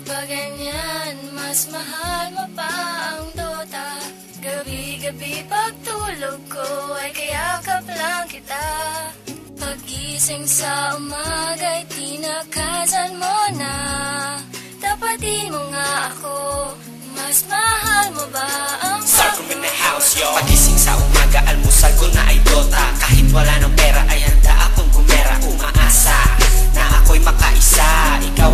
Paganyan, mas mahal mo pa ang Dota. Gabi-gabi pagtulog ko ay kayakap lang kita. Pagising sa umaga'y tinakasan mo na. Tapatin mo nga ako, mas mahal mo ba ang Sarcom in the house, yo. Pagising sa umaga, almusal ko na ay Dota. Kahit wala ng pera ay handa akong gumera. Umaasa na ako'y makaisa. Ikaw